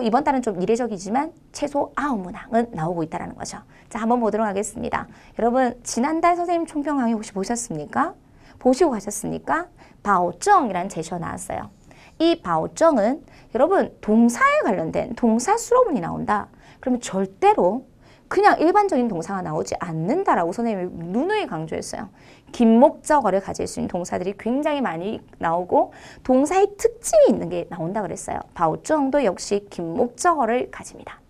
이번 달은 좀 이례적이지만 최소 9문항은 나오고 있다는 거죠. 자, 한번 보도록 하겠습니다. 여러분, 지난달 선생님 총평 강의 혹시 보셨습니까? 보시고 가셨습니까? 바오정이라는 제시어 나왔어요. 이 바오정은 여러분 동사에 관련된 동사 수로문이 나온다. 그러면 절대로 그냥 일반적인 동사가 나오지 않는다라고 선생님이 누누이 강조했어요. 긴 목적어를 가질 수 있는 동사들이 굉장히 많이 나오고 동사의 특징이 있는 게 나온다 그랬어요. 바오정도 역시 긴 목적어를 가집니다.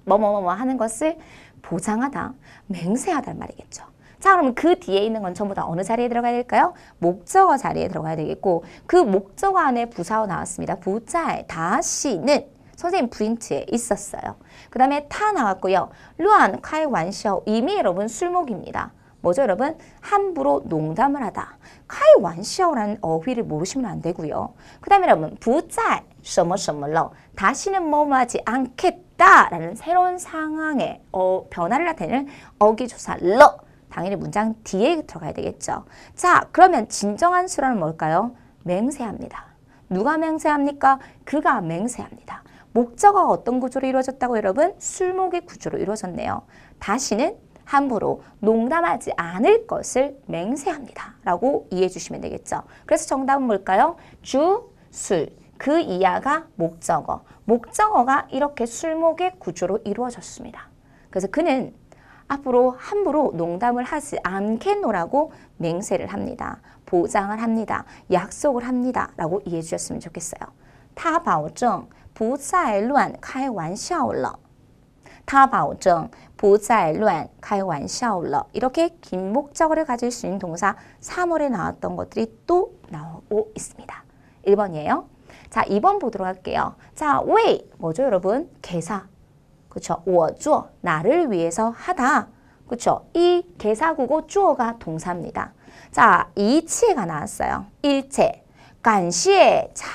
뭐뭐뭐 하는 것을 보장하다, 맹세하다는 말이겠죠. 자, 그러면 그 뒤에 있는 건 전부 다 어느 자리에 들어가야 될까요? 목적어 자리에 들어가야 되겠고 그 목적어 안에 부사어 나왔습니다. 부자의 다시는 선생님 프린트에 있었어요. 그 다음에 타 나왔고요. 루안 카이 완샤오 이미 여러분 술목입니다. 뭐죠 여러분? 함부로 농담을 하다. 카이 완샤오라는 어휘를 모르시면 안 되고요. 그 다음에 여러분 부자의 什么什么了 다시는 뭐뭐 하지 않겠다라는 새로운 상황에 변화를 나타내는 어기조사 러 당연히 문장 뒤에 들어가야 되겠죠. 자, 그러면 진정한 수라는 뭘까요? 맹세합니다. 누가 맹세합니까? 그가 맹세합니다. 목적어가 어떤 구조로 이루어졌다고 여러분? 술목의 구조로 이루어졌네요. 다시는 함부로 농담하지 않을 것을 맹세합니다. 라고 이해해 주시면 되겠죠. 그래서 정답은 뭘까요? 주, 술. 그 이하가 목적어. 목적어가 이렇게 술목의 구조로 이루어졌습니다. 그래서 그는 앞으로 함부로 농담을 하지 않겠노라고 맹세를 합니다. 보장을 합니다. 약속을 합니다. 라고 이해해 주셨으면 좋겠어요. 他保证不再乱开玩笑了. 他保证不再乱开玩笑了. 이렇게 긴 목적어를 가질 수 있는 동사 3월에 나왔던 것들이 또 나오고 있습니다. 1번이에요. 자, 2번 보도록 할게요. 자, 왜 뭐죠 여러분? 개사. 그렇죠? 我做 나를 위해서 하다. 그렇죠? 이 개사구고 주어가 동사입니다. 자, 이치가 나왔어요. 일체. 간시에. 자,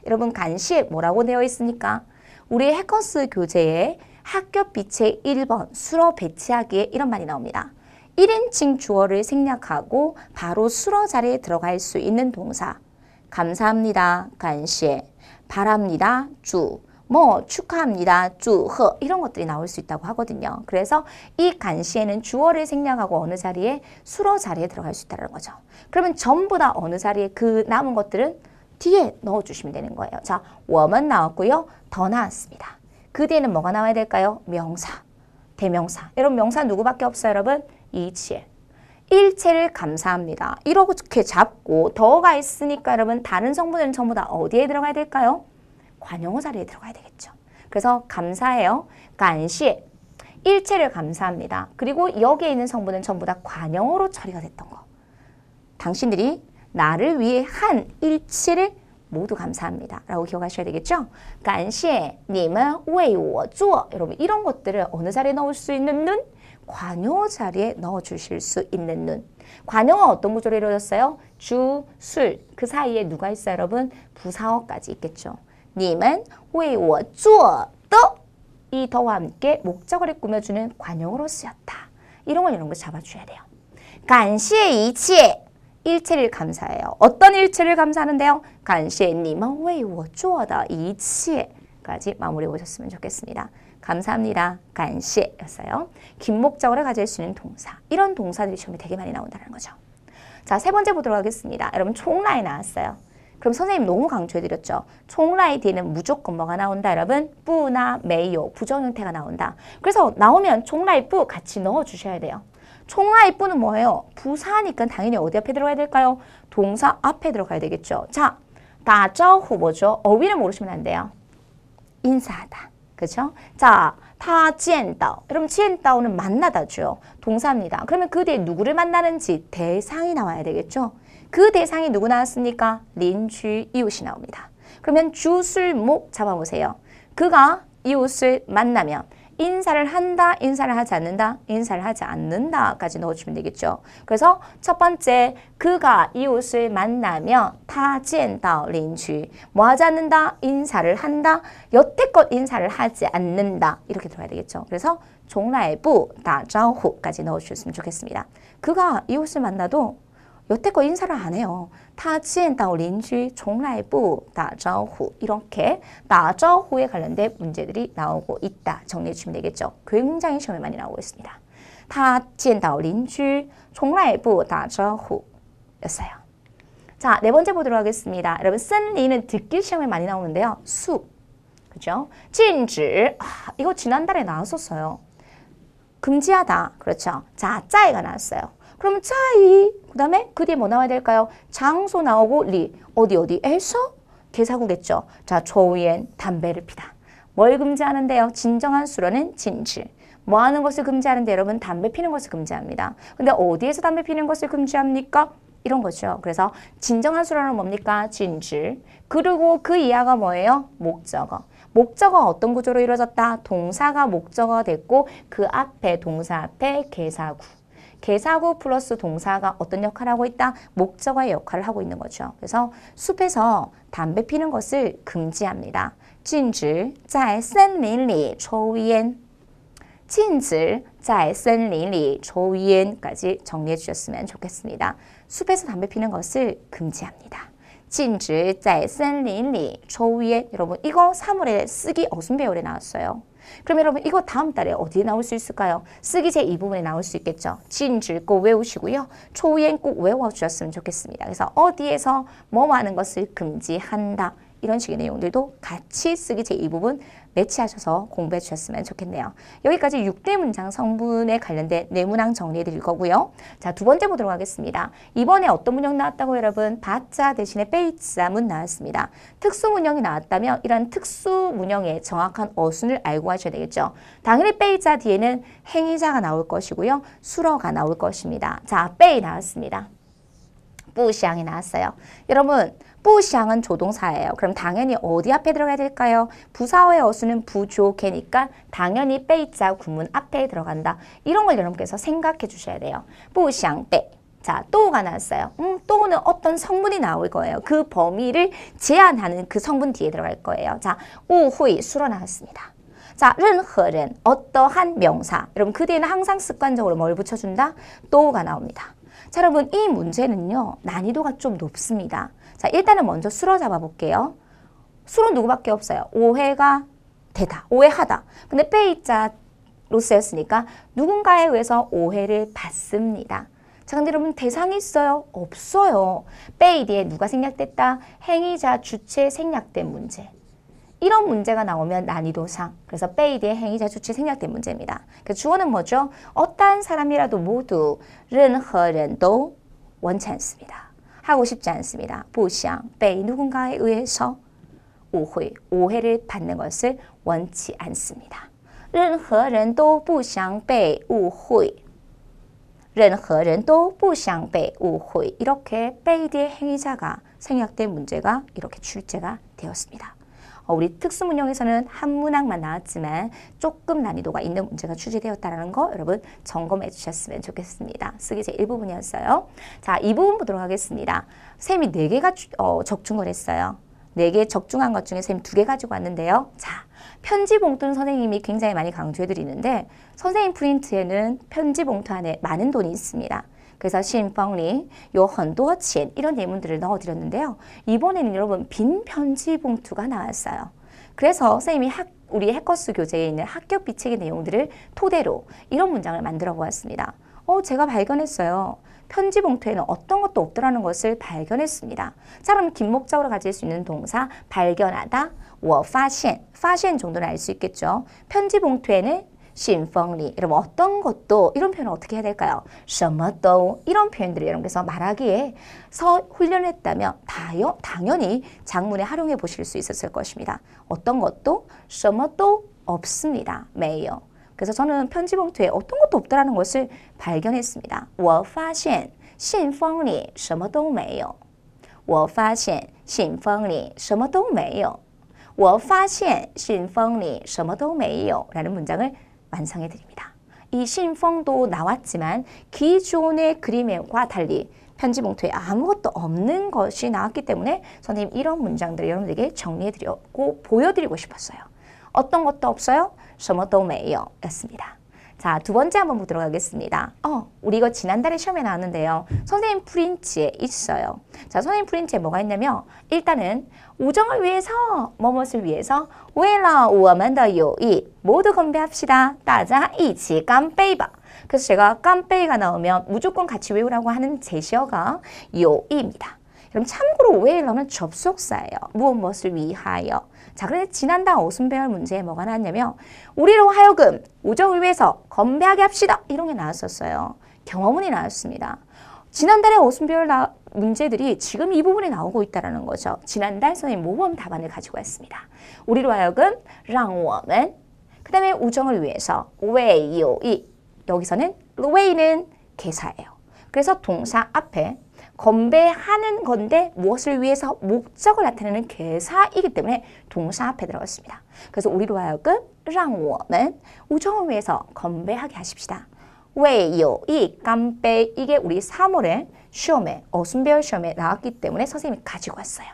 여러분 간시에 뭐라고 되어 있습니까? 우리 해커스 교재에 학교 빛의 1번 수어 배치하기에 이런 말이 나옵니다. 1인칭 주어를 생략하고 바로 수어 자리에 들어갈 수 있는 동사. 감사합니다. 간시에. 바랍니다. 주. 뭐 축하합니다. 주허 이런 것들이 나올 수 있다고 하거든요. 그래서 이 간시에는 주어를 생략하고 어느 자리에 수어 자리에 들어갈 수 있다는 거죠. 그러면 전부 다 어느 자리에 그 남은 것들은 뒤에 넣어주시면 되는 거예요. 자, 我们 나왔고요. 더 나왔습니다. 그 뒤에는 뭐가 나와야 될까요? 명사, 대명사. 여러분 명사 누구밖에 없어요 여러분? 이치에. 일체를 감사합니다. 이렇게 잡고 더가 있으니까 여러분 다른 성분은 전부 다 어디에 들어가야 될까요? 관용어 자리에 들어가야 되겠죠. 그래서 감사해요. 간시 일체를 감사합니다. 그리고 여기에 있는 성분은 전부 다 관용어로 처리가 됐던 거. 당신들이 나를 위해 한 일체를 모두 감사합니다. 라고 기억하셔야 되겠죠. 간시 니们为我做 여러분 이런 것들을 어느 자리에 넣을 수 있는 눈? 관용어 자리에 넣어주실 수 있는 눈. 관용어 어떤 구조로 이루어졌어요? 주, 술. 그 사이에 누가 있어요 여러분? 부사어까지 있겠죠. 你们为我做的 이 더와 함께 목적어를 꾸며주는 관용어로 쓰였다. 이런 거 잡아줘야 돼요. 感谢一切 일체를 감사해요. 어떤 일체를 감사하는데요? 感谢你们为我做的一切까지 마무리해 보셨으면 좋겠습니다. 감사합니다. 感谢였어요. 긴 목적어를 가질 수 있는 동사. 이런 동사들이 시험에 되게 많이 나온다는 거죠. 자, 세 번째 보도록 하겠습니다. 여러분 총라이 나왔어요. 그럼 선생님 너무 강조해드렸죠. 총라이 뒤에는 무조건 뭐가 나온다 여러분? 뿌나 메요 부정 형태가 나온다. 그래서 나오면 총라이 뿌 같이 넣어주셔야 돼요. 총라이 뿌는 뭐예요? 부사니까 당연히 어디 앞에 들어가야 될까요? 동사 앞에 들어가야 되겠죠. 자, 다자후 뭐죠? 어휘를 모르시면 안 돼요. 인사하다. 그렇죠? 자, 타 지엔다오. 여러분 지엔다오는 만나다죠. 동사입니다. 그러면 그 뒤에 누구를 만나는지 대상이 나와야 되겠죠. 그 대상이 누구 나왔습니까? 린쥐 이웃이 나옵니다. 그러면 주술목 잡아보세요. 그가 이웃을 만나면 인사를 한다, 인사를 하지 않는다, 인사를 하지 않는다까지 넣어주면 되겠죠. 그래서 첫 번째, 그가 이웃을 만나면 타见到 린쥐 뭐 하지 않는다? 인사를 한다, 여태껏 인사를 하지 않는다 이렇게 들어가야 되겠죠. 그래서 종라이부 다자후까지 넣어주셨으면 좋겠습니다. 그가 이웃을 만나도 여태껏 인사를 안 해요. 他见到邻居从来不打招呼 이렇게 打招呼에 관련된 문제들이 나오고 있다. 정리해 주시면 되겠죠. 굉장히 시험에 많이 나오고 있습니다. 他见到邻居从来不打招呼 였어요. 자, 네 번째 보도록 하겠습니다. 여러분, 쓴리는 듣기 시험에 많이 나오는데요. 수, 그죠? 禁止, 이거 지난달에 나왔었어요. 금지하다, 그렇죠? 자, 짜이가 나왔어요. 그러면 짜이, 그 다음에 그 뒤에 뭐 나와야 될까요? 장소 나오고 리, 어디에서? 개사구겠죠. 자, 초우엔 담배를 피다. 뭘 금지하는데요? 진정한 수로는 진실. 뭐 하는 것을 금지하는데 여러분 담배 피는 것을 금지합니다. 근데 어디에서 담배 피는 것을 금지합니까? 이런 거죠. 그래서 진정한 수로는 뭡니까? 진실. 그리고 그 이하가 뭐예요? 목적어. 목적어가 어떤 구조로 이루어졌다? 동사가 목적어가 됐고 그 앞에 동사 앞에 개사구. 개사구 플러스 동사가 어떤 역할을 하고 있다? 목적어의 역할을 하고 있는 거죠. 그래서 숲에서 담배 피는 것을 금지합니다. 禁止在森林里抽烟禁止在森林里抽烟까지 정리해 주셨으면 좋겠습니다. 숲에서 담배 피는 것을 금지합니다. 禁止在森林里抽烟 여러분 이거 3월에 쓰기 어순배열에 나왔어요. 그럼 여러분 이거 다음 달에 어디에 나올 수 있을까요? 쓰기 제2부분에 나올 수 있겠죠. 禁止 꼭 외우시고요. 초우엔 꼭 외워주셨으면 좋겠습니다. 그래서 어디에서 뭐 하는 것을 금지한다. 이런 식의 내용들도 같이 쓰기 제2부분 매치하셔서 공부해 주셨으면 좋겠네요. 여기까지 6대 문장 성분에 관련된 뇌문항 정리해 드릴 거고요. 자, 두 번째 보도록 하겠습니다. 이번에 어떤 문형 나왔다고 여러분? 바자 대신에 베이자 문 나왔습니다. 특수 문형이 나왔다면 이런 특수 문형의 정확한 어순을 알고 하셔야 되겠죠. 당연히 베이자 뒤에는 행위자가 나올 것이고요. 수러가 나올 것입니다. 자, 베이 나왔습니다. 뿌샹이 나왔어요. 여러분 뿌샹은 조동사예요. 그럼 당연히 어디 앞에 들어가야 될까요? 부사어의 어수는 부조개니까 당연히 베이자 구문 앞에 들어간다. 이런 걸 여러분께서 생각해 주셔야 돼요. 뿌샹 베. 자, 또가 나왔어요. 또는 어떤 성분이 나올 거예요. 그 범위를 제한하는 그 성분 뒤에 들어갈 거예요. 자, 우후이 수로 나왔습니다. 자, 任何人 어떠한 명사. 여러분 그 뒤에는 항상 습관적으로 뭘 붙여준다? 또가 나옵니다. 자, 여러분 이 문제는요. 난이도가 좀 높습니다. 자, 일단은 먼저 수로 잡아볼게요. 수로 누구밖에 없어요. 오해가 되다. 오해하다. 근데 베이자로 쓰였으니까 누군가에 의해서 오해를 받습니다. 자, 근데 여러분 대상이 있어요? 없어요. 베이 뒤에 누가 생략됐다? 행위자 주체 생략된 문제. 이런 문제가 나오면 난이도상. 그래서 베이 뒤에 행위자 주체 생략된 문제입니다. 그 주어는 뭐죠? 어떠한 사람이라도 모두 任何人都 원치 않습니다. 하고 싶지 않습니다. 不想 베이 누군가에 의해서 오해를 받는 것을 원치 않습니다. 任何人都不想被误会任何人都不想被误会 이렇게 베이 뒤에 행위자가 생략된 문제가 이렇게 출제가 되었습니다. 우리 특수문형에서는 한 문항만 나왔지만 조금 난이도가 있는 문제가 출제되었다는 거 여러분 점검해 주셨으면 좋겠습니다. 쓰기 제1부분이었어요. 자, 이 부분 보도록 하겠습니다. 쌤이 4개가 적중을 했어요. 4개 적중한 것 중에 쌤 2개 가지고 왔는데요. 자, 편지 봉투는 선생님이 굉장히 많이 강조해 드리는데 선생님 프린트에는 편지 봉투 안에 많은 돈이 있습니다. 그래서 신펑리, 요 헌도 钱 이런 예문들을 넣어드렸는데요. 이번에는 여러분 빈 편지 봉투가 나왔어요. 그래서 선생님이 우리 해커스 교재에 있는 학교 비책의 내용들을 토대로 이런 문장을 만들어 보았습니다. 제가 발견했어요. 편지 봉투에는 어떤 것도 없더라는 것을 발견했습니다. 자, 그럼 긴목적으로 가질 수 있는 동사 발견하다, 我发现, 发现 정도는 알 수 있겠죠. 편지 봉투에는 信封里 여러분 어떤 것도 이런 표현을 어떻게 해야 될까요? 什么都 이런 표현들을 여러분께서 말하기에서 훈련했다면 당연히 장문에 활용해 보실 수 있었을 것입니다. 어떤 것도 什么都 없습니다. 没有 그래서 저는 편지 봉투에 어떤 것도 없다라는 것을 발견했습니다. 我发现信封里什么都没有我发现信封里什么都没有我发现信封里什么都没有 라는 문장을 완성해 드립니다. 이 신펑도 나왔지만 기존의 그림과 달리 편지 봉투에 아무것도 없는 것이 나왔기 때문에 선생님 이런 문장들을 여러분들에게 정리해 드리고 보여드리고 싶었어요. 어떤 것도 없어요? 什么都没有 였습니다. 자, 두 번째 한번 보도록 하겠습니다. 우리 이거 지난달에 시험에 나왔는데요. 선생님 프린트에 있어요. 자, 선생님 프린트에 뭐가 있냐면 일단은 우정을 위해서, 뭐뭇을 위해서 为了我们的友谊 모두 건배합시다. 大家一起干杯吧. 그래서 제가 깜빼이가 나오면 무조건 같이 외우라고 하는 제시어가 요입니다. 그럼 참고로 왜라면 접속사예요. 무엇을 위하여. 자, 그런데 지난달 어순배열 문제에 뭐가 나왔냐면 우리로 하여금 우정을 위해서 건배하게 합시다. 이런 게 나왔었어요. 경어문이 나왔습니다. 지난달의 어순배열 문제들이 지금 이 부분에 나오고 있다는 거죠. 지난달 선생님 모범 답안을 가지고 왔습니다. 우리로 하여금 让我们그 다음에 우정을 위해서 为有意 여기서는 为는 개사예요. 그래서 동사 앞에 건배하는 건데 무엇을 위해서 목적을 나타내는 개사이기 때문에 동사 앞에 들어갔습니다. 그래서 우리로 하여금 让我们 우정을 위해서 건배하게 하십시다. 为有意干杯 이게 우리 3월에 시험에 어순배열 시험에 나왔기 때문에 선생님이 가지고 왔어요.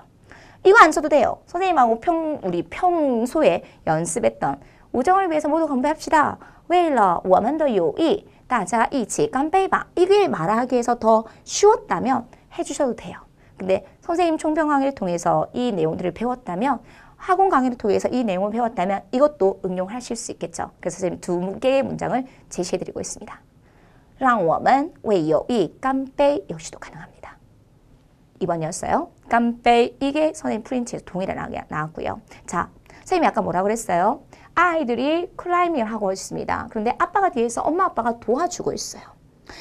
이거 안 써도 돼요. 선생님하고 우리 평소에 연습했던 우정을 위해서 모두 건배합시다. 为了我们的友谊大家一起干杯吧. 이게 말하기 위해서 더 쉬웠다면 해주셔도 돼요. 근데 선생님 총평 강의를 통해서 이 내용들을 배웠다면 학원 강의를 통해서 이 내용을 배웠다면 이것도 응용하실 수 있겠죠. 그래서 선생님 2개의 문장을 제시해드리고 있습니다. 让我们为友谊干杯 역시도 가능합니다. 2번이었어요. 깜빼 이게 선생님 프린트에서 동일하게 나왔고요. 자, 선생님이 아까 뭐라 그랬어요? 아이들이 클라이밍을 하고 있습니다. 그런데 아빠가 뒤에서 엄마 아빠가 도와주고 있어요.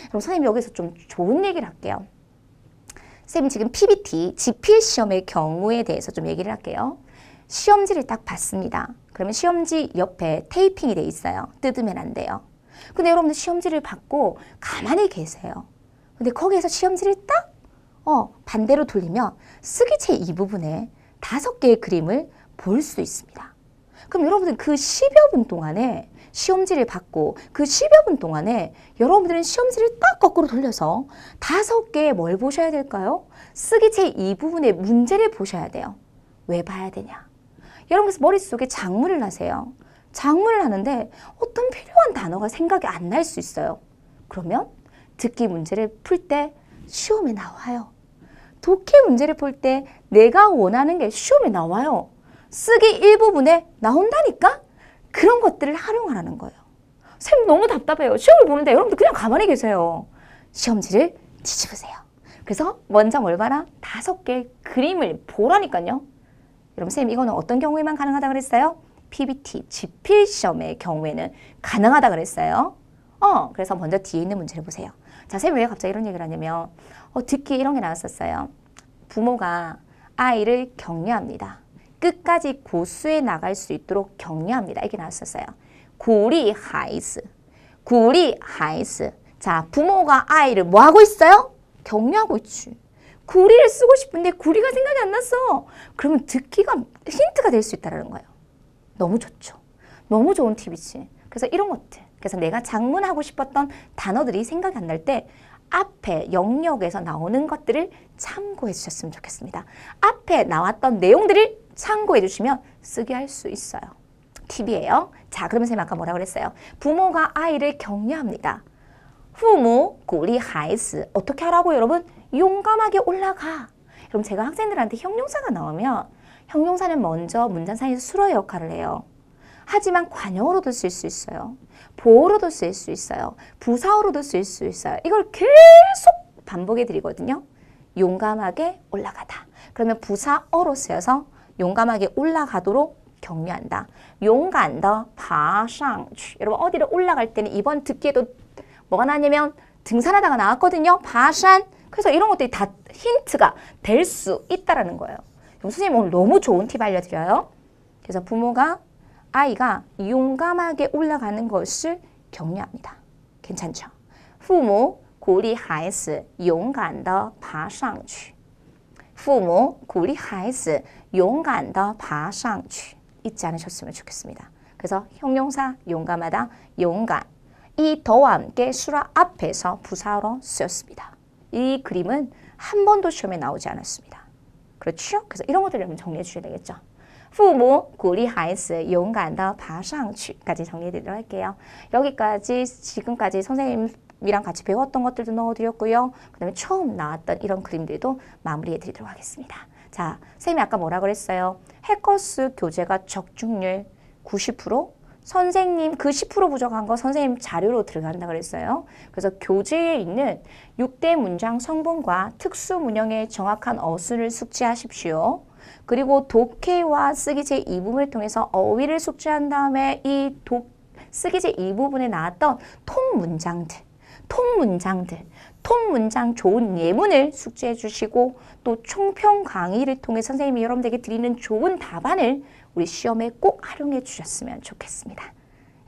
그럼 선생님 여기서 좀 좋은 얘기를 할게요. 선생님 지금 PBT, 지필 시험의 경우에 대해서 좀 얘기를 할게요. 시험지를 딱 봤습니다. 그러면 시험지 옆에 테이핑이 돼 있어요. 뜯으면 안 돼요. 근데 여러분들 시험지를 받고 가만히 계세요. 근데 거기에서 시험지를 딱 반대로 돌리면 쓰기체 이 부분에 5개의 그림을 볼 수 있습니다. 그럼 여러분들 그 10여 분 동안에 시험지를 받고 그 10여 분 동안에 여러분들은 시험지를 딱 거꾸로 돌려서 5개의 뭘 보셔야 될까요? 쓰기체 이 부분의 문제를 보셔야 돼요. 왜 봐야 되냐? 여러분께서 머릿속에 작문을 하세요. 작문을 하는데 어떤 필요한 단어가 생각이 안 날 수 있어요. 그러면 듣기 문제를 풀 때 시험에 나와요. 독해 문제를 풀 때 내가 원하는 게 시험에 나와요. 쓰기 일부분에 나온다니까? 그런 것들을 활용하라는 거예요. 선생님 너무 답답해요. 시험을 보는데 여러분들 그냥 가만히 계세요. 시험지를 뒤집으세요. 그래서 먼저 뭘 봐라? 5개의 그림을 보라니까요. 여러분 선생님 이거는 어떤 경우에만 가능하다 그랬어요? PBT, 지필 시험의 경우에는 가능하다 그랬어요. 그래서 먼저 뒤에 있는 문제를 보세요. 자, 선생님 왜 갑자기 이런 얘기를 하냐면 듣기에 이런 게 나왔었어요. 부모가 아이를 격려합니다. 끝까지 고수해 나갈 수 있도록 격려합니다. 이게 나왔었어요. 鼓励孩子, 鼓励孩子. 자, 부모가 아이를 뭐 하고 있어요? 격려하고 있지. 구리를 쓰고 싶은데 구리가 생각이 안 났어. 그러면 듣기가 힌트가 될 수 있다는 거예요. 너무 좋죠. 너무 좋은 팁이지. 그래서 이런 것들. 그래서 내가 작문하고 싶었던 단어들이 생각이 안 날 때 앞에 영역에서 나오는 것들을 참고해 주셨으면 좋겠습니다. 앞에 나왔던 내용들을 참고해 주시면 쓰게 할 수 있어요. 팁이에요. 자, 그러면 선생님 아까 뭐라고 그랬어요? 부모가 아이를 격려합니다. 父母鼓励孩子 어떻게 하라고 여러분? 용감하게 올라가. 그럼 제가 학생들한테 형용사가 나오면 형용사는 먼저 문장 사이에서 수로의 역할을 해요. 하지만 관용어로도 쓸 수 있어요. 보어로도 쓸 수 있어요. 부사어로도 쓸 수 있어요. 이걸 계속 반복해 드리거든요. 용감하게 올라가다. 그러면 부사어로 쓰여서 용감하게 올라가도록 격려한다. 용감 더爬上去. 여러분 어디를 올라갈 때는 이번 듣기에도 뭐가 나왔냐면 등산하다가 나왔거든요. 爬山. 그래서 이런 것들이 다 힌트가 될 수 있다는 거예요. 선생님 오늘 너무 좋은 팁 알려드려요. 그래서 부모가 아이가 용감하게 올라가는 것을 격려합니다. 괜찮죠? 父母鼓励孩子勇敢地爬上去. 父母鼓励孩子勇敢地爬上去. 잊지 않으셨으면 좋겠습니다. 그래서 형용사 용감하다, 용감. 이 더와 함께 수라 앞에서 부사로 쓰였습니다. 이 그림은 한 번도 시험에 나오지 않았습니다. 그렇죠? 그래서 이런 것들을 좀 정리해 주셔야 되겠죠. 父母鼓励孩子勇敢地爬上去까지 정리해 드리도록 할게요. 여기까지 지금까지 선생님이랑 같이 배웠던 것들도 넣어드렸고요. 그 다음에 처음 나왔던 이런 그림들도 마무리해 드리도록 하겠습니다. 자, 선생님이 아까 뭐라 그랬어요? 해커스 교재가 적중률 90%? 선생님 그 10% 부족한 거 선생님 자료로 들어간다 그랬어요. 그래서 교재에 있는 6대 문장 성분과 특수 문형의 정확한 어순을 숙지하십시오. 그리고 독해와 쓰기제 이 부분을 통해서 어휘를 숙지한 다음에 이 쓰기제 이 부분에 나왔던 통문장 좋은 예문을 숙지해 주시고 또 총평 강의를 통해 선생님이 여러분들에게 드리는 좋은 답안을 우리 시험에 꼭 활용해 주셨으면 좋겠습니다.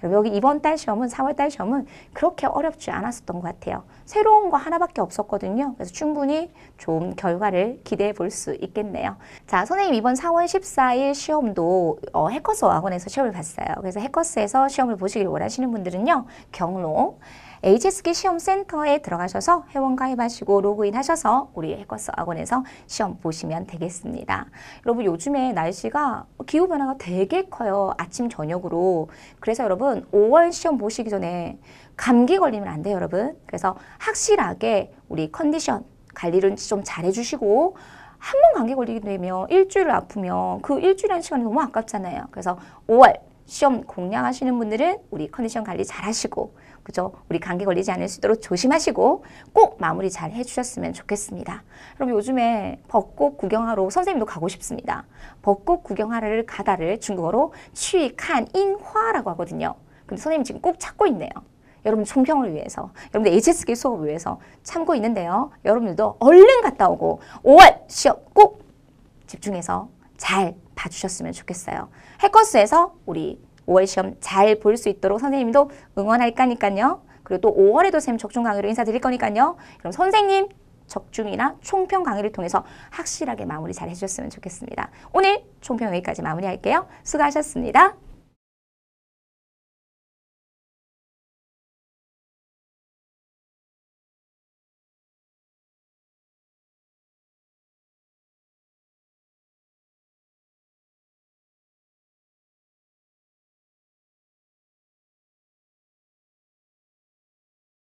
그리고 여기 이번 달 시험은 4월 달 시험은 그렇게 어렵지 않았었던 것 같아요. 새로운 거 하나밖에 없었거든요. 그래서 충분히 좋은 결과를 기대해 볼 수 있겠네요. 자, 선생님 이번 4월 14일 시험도 해커스 어학원에서 시험을 봤어요. 그래서 해커스에서 시험을 보시길 원하시는 분들은요. 경로 HSK 시험센터에 들어가셔서 회원 가입하시고 로그인 하셔서 우리 해커스 학원에서 시험 보시면 되겠습니다. 여러분 요즘에 날씨가 기후변화가 되게 커요. 아침 저녁으로. 그래서 여러분 5월 시험 보시기 전에 감기 걸리면 안 돼요, 여러분. 그래서 확실하게 우리 컨디션 관리를 좀 잘 해주시고 한 번 감기 걸리게 되면 일주일을 아프면 그 일주일이라는 시간이 너무 아깝잖아요. 그래서 5월 시험 공략하시는 분들은 우리 컨디션 관리 잘 하시고 그죠? 우리 감기 걸리지 않을 수 있도록 조심하시고 꼭 마무리 잘 해주셨으면 좋겠습니다. 그럼 요즘에 벚꽃 구경하러 선생님도 가고 싶습니다. 벚꽃 구경하러 가다를 중국어로 취칸인화라고 하거든요. 근데 선생님 지금 꼭 찾고 있네요. 여러분 총평을 위해서, 여러분들 HSK 수업을 위해서 참고 있는데요. 여러분들도 얼른 갔다 오고 5월 시험 꼭 집중해서 잘 봐주셨으면 좋겠어요. 해커스에서 우리 5월 시험 잘 볼 수 있도록 선생님도 응원할 거니까요. 그리고 또 5월에도 선생님 적중 강의로 인사드릴 거니까요. 그럼 선생님 적중이나 총평 강의를 통해서 확실하게 마무리 잘 해주셨으면 좋겠습니다. 오늘 총평 여기까지 마무리할게요. 수고하셨습니다.